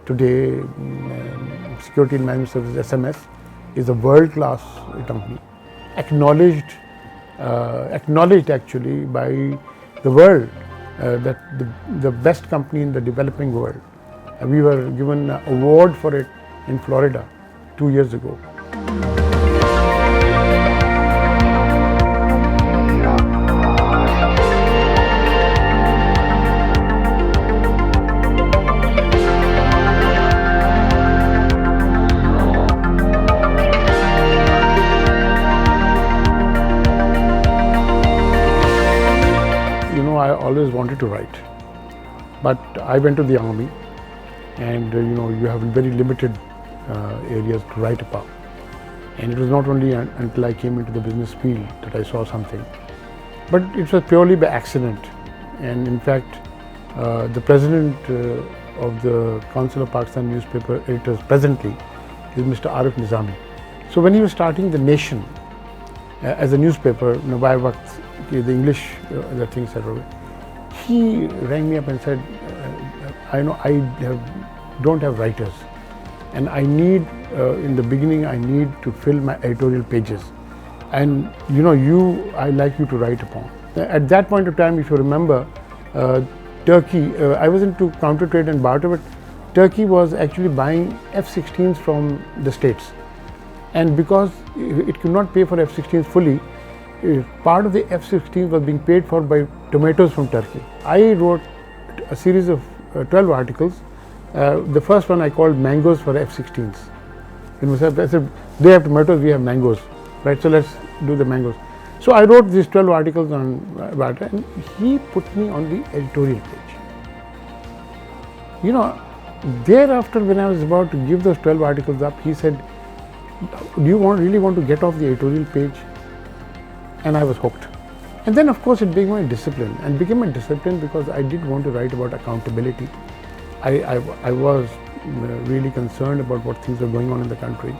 today Security and Management Services (SMS) is a world-class company, acknowledged actually by the world, that the best company in the developing world. We were given an award for it in Florida 2 years ago. I always wanted to write, but I went to the army, and you have very limited areas to write about. And it was not only until I came into the business field that I saw something, but it was purely by accident. And in fact, the president of the Council of Pakistan Newspaper Editors presently is Mr. Arif Nizami. So when he was starting The Nation as a newspaper, by waqt, the English, the things that were, he rang me up and said, I know I don't have writers, and I need, in the beginning, I need to fill my editorial pages, and I like you to write upon. At that point of time, if you remember, Turkey, I was into counter trade and barter, but Turkey was actually buying F-16s from the States, and because it could not pay for F-16s fully, part of the F-16 was being paid for by tomatoes from Turkey. I wrote a series of 12 articles. The first one I called Mangoes for F-16s. I said, they have tomatoes, we have mangoes, right? So let's do the mangoes. So I wrote these 12 articles on barter, and he put me on the editorial page. Thereafter, when I was about to give those 12 articles up, he said, do you really want to get off the editorial page? And I was hooked. And then of course it became a discipline, and became a discipline because I did want to write about accountability. I was really concerned about what things were going on in the country.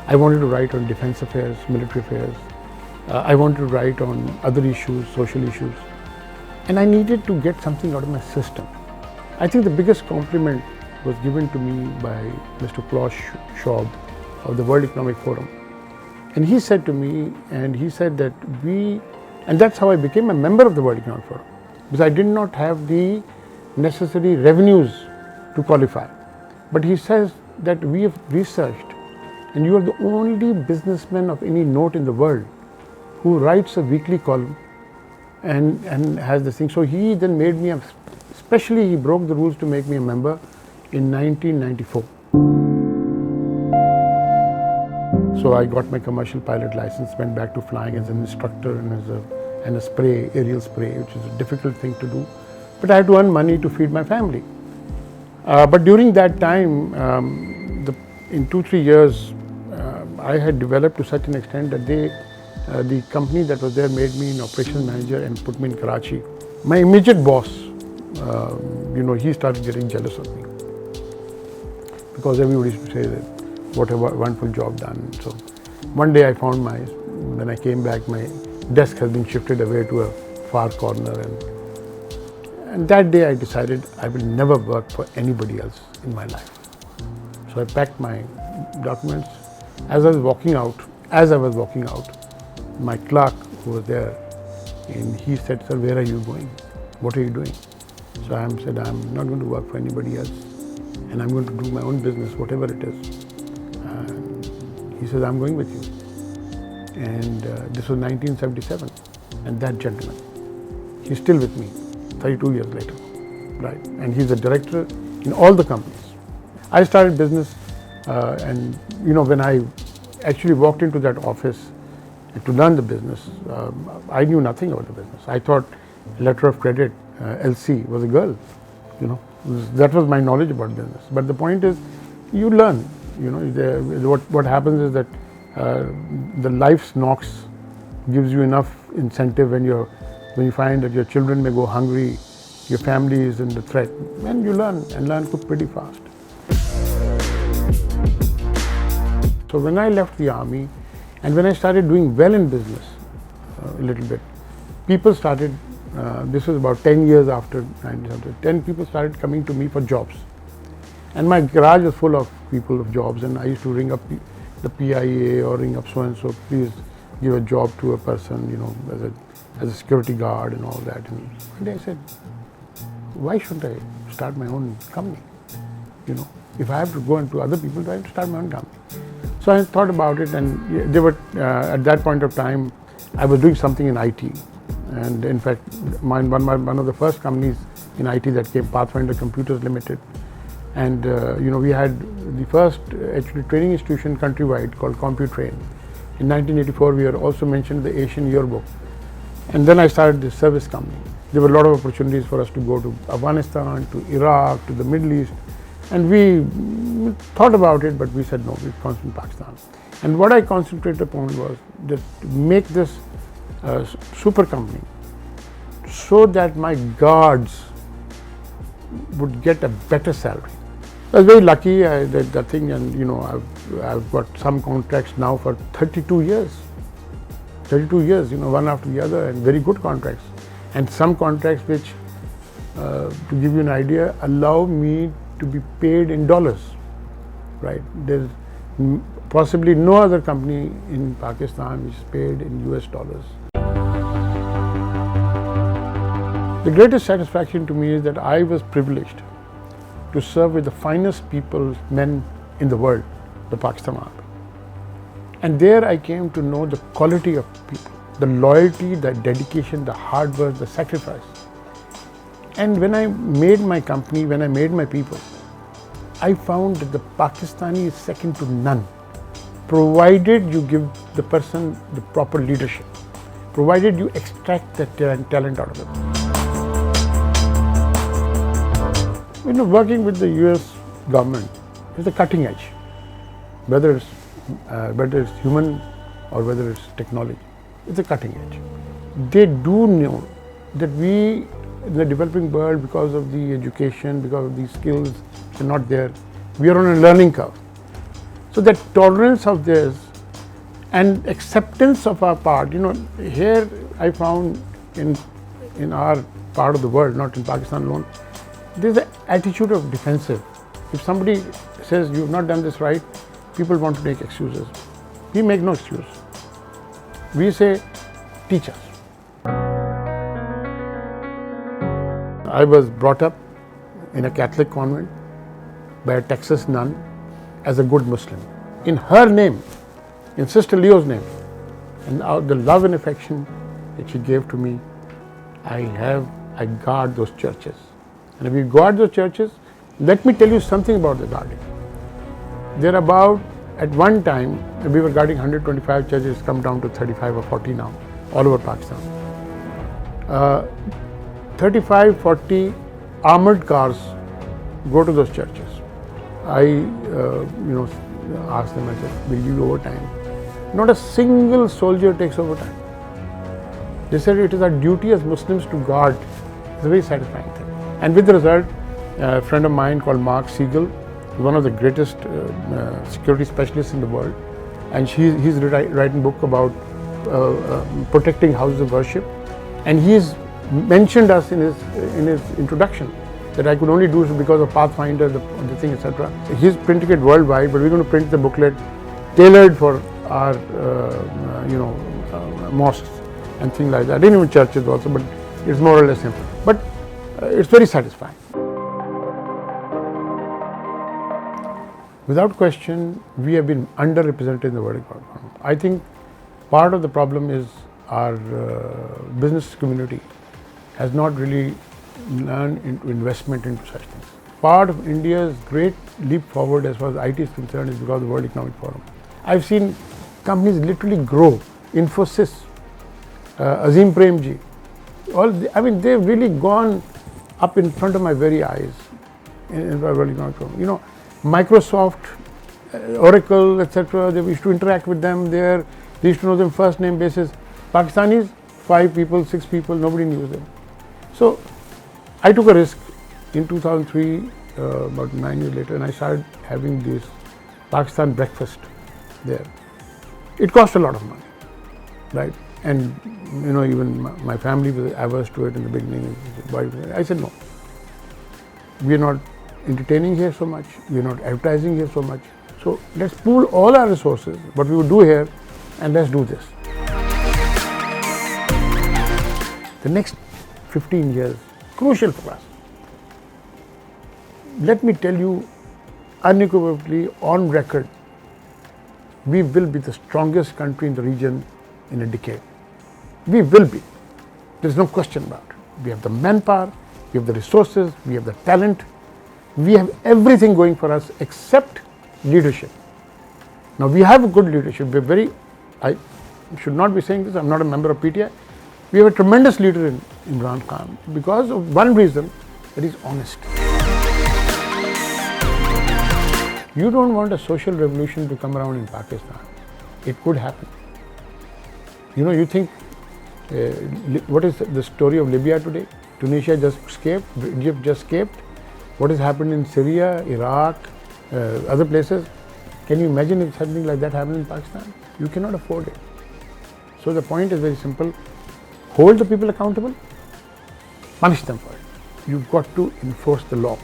I wanted to write on defense affairs, military affairs. I wanted to write on other issues, social issues. And I needed to get something out of my system. I think the biggest compliment was given to me by Mr. Klaus Schwab of the World Economic Forum. And he said to me, and he said that and that's how I became a member of the World Economic Forum, because I did not have the necessary revenues to qualify. But he says that we have researched, and you are the only businessman of any note in the world who writes a weekly column and has this thing. So he then made me, especially he broke the rules to make me a member in 1994. So I got my commercial pilot license, went back to flying as an instructor and a spray, aerial spray, which is a difficult thing to do. But I had to earn money to feed my family. But during that time, in 2-3 years, I had developed to such an extent that the company that was there made me an operations manager and put me in Karachi. My immediate boss, he started getting jealous of me, because everybody used to say that what a wonderful job done. So one day I found when I came back, my desk has been shifted away to a far corner, and that day I decided I will never work for anybody else in my life. So I packed my documents. As I was walking out, my clerk who was there, and he said, "Sir, where are you going? What are you doing?" So I said, "I'm not going to work for anybody else, and I'm going to do my own business, whatever it is." He says, "I'm going with you." And this was 1977. And that gentleman, he's still with me 32 years later, right? And he's a director in all the companies. I started business, and when I actually walked into that office to learn the business, I knew nothing about the business. I thought letter of credit, LC, was a girl. That was my knowledge about business. But the point is, you learn. What happens is that the life's knocks gives you enough incentive when you find that your children may go hungry, your family is in the threat, and you learn pretty fast. So when I left the army, and when I started doing well in business, a little bit, people started, this was about 10 years after 1970, 10 people started coming to me for jobs. And my garage was full of people of jobs, and I used to ring up the PIA or ring up so and so, please give a job to a person, you know, as a security guard and all that. And one day I said, why shouldn't I start my own company? You know, if I have to go into other people, I have to start my own company. So I thought about it, and they were at that point of time, I was doing something in IT, and in fact, one of the first companies in IT that came, Pathfinder Computers Limited, and you know, we had the first actually training institution countrywide called CompuTrain. In 1984, we were also mentioned in the Asian Yearbook, and then I started this service company. There were a lot of opportunities for us to go to Afghanistan, to Iraq, to the Middle East, and we thought about it, but we said no, we concentrate on Pakistan. And what I concentrated upon was just to make this super company so that my guards would get a better salary. I was very lucky. I did that thing, and you know, I've got some contracts now for 32 years. 32 years, you know, one after the other, and very good contracts. And some contracts which, to give you an idea, allow me to be paid in dollars, right? There's possibly no other company in Pakistan which is paid in US dollars. The greatest satisfaction to me is that I was privileged to serve with the finest people, men in the world, the Pakistan Army. And there I came to know the quality of people, the loyalty, the dedication, the hard work, the sacrifice. And when I made my company, when I made my people, I found that the Pakistani is second to none, provided you give the person the proper leadership, provided you extract the talent out of them. You know, working with the US government is the cutting edge, whether it's human or whether it's technology, it's a cutting edge. They do know that we, in the developing world, because of the education, because of these skills, are not there. We are on a learning curve. So that tolerance of theirs and acceptance of our part, you know, here I found in our part of the world, not in Pakistan alone, there's an attitude of defensive. If somebody says you've not done this right, people want to make excuses. We make no excuse. We say, teach us. I was brought up in a Catholic convent by a Texas nun as a good Muslim. In her name, in Sister Leo's name, and the love and affection that she gave to me, I guard those churches. And if you guard those churches, let me tell you something about the guarding. They're about, at one time, we were guarding 125 churches, it's come down to 35 or 40 now, all over Pakistan. 35, 40 armored cars go to those churches. I asked them, I said, we'll give you overtime. Not a single soldier takes overtime. They said it is our duty as Muslims to guard. It's a very satisfying thing. And with the result, a friend of mine called Sehgal, one of the greatest security specialists in the world, and he's writing a book about protecting houses of worship, and he's mentioned us in his introduction that I could only do so because of Pathfinder, the thing, etc. He's printing it worldwide, but we're going to print the booklet tailored for our mosques and things like that, and even churches also, but it's more or less simple. But it's very satisfying. Without question, we have been underrepresented in the world economy. I think part of the problem is our business community has not really learned into investment into such things. Part of India's great leap forward as far as IT is concerned is because of the World Economic Forum. I've seen companies literally grow. Infosys, Azim Premji, they've really gone up in front of my very eyes in the World Economic Forum. You know, Microsoft, Oracle, etc. They used to interact with them there. They used to know them first name basis. Pakistanis, 5 people, 6 people, nobody knew them. So I took a risk in 2003, about 9 years later, and I started having this Pakistan breakfast there. It cost a lot of money, right? And you know, even my family was averse to it in the beginning. I said no. We are not entertaining here so much, we are not advertising here so much. So let's pool all our resources, what we would do here, and let's do this. The next 15 years, crucial for us. Let me tell you unequivocally, on record, we will be the strongest country in the region in a decade. We will be. There's no question about it. We have the manpower, we have the resources, we have the talent, we have everything going for us except leadership. Now we have a good leadership. I should not be saying this, I'm not a member of PTI. We have a tremendous leader in Imran Khan because of one reason, that he's honest. You don't want a social revolution to come around in Pakistan. It could happen. You think, what is the story of Libya today? Tunisia just escaped, Egypt just escaped. What has happened in Syria, Iraq, other places? Can you imagine if something like that happened in Pakistan? You cannot afford it. So the point is very simple. Hold the people accountable, punish them for it. You've got to enforce the law.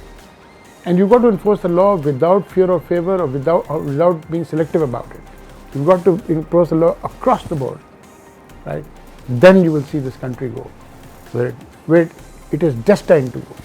And you've got to enforce the law without fear or favor, or without being selective about it. You've got to enforce the law across the board, right? Then you will see this country go where it is destined to go.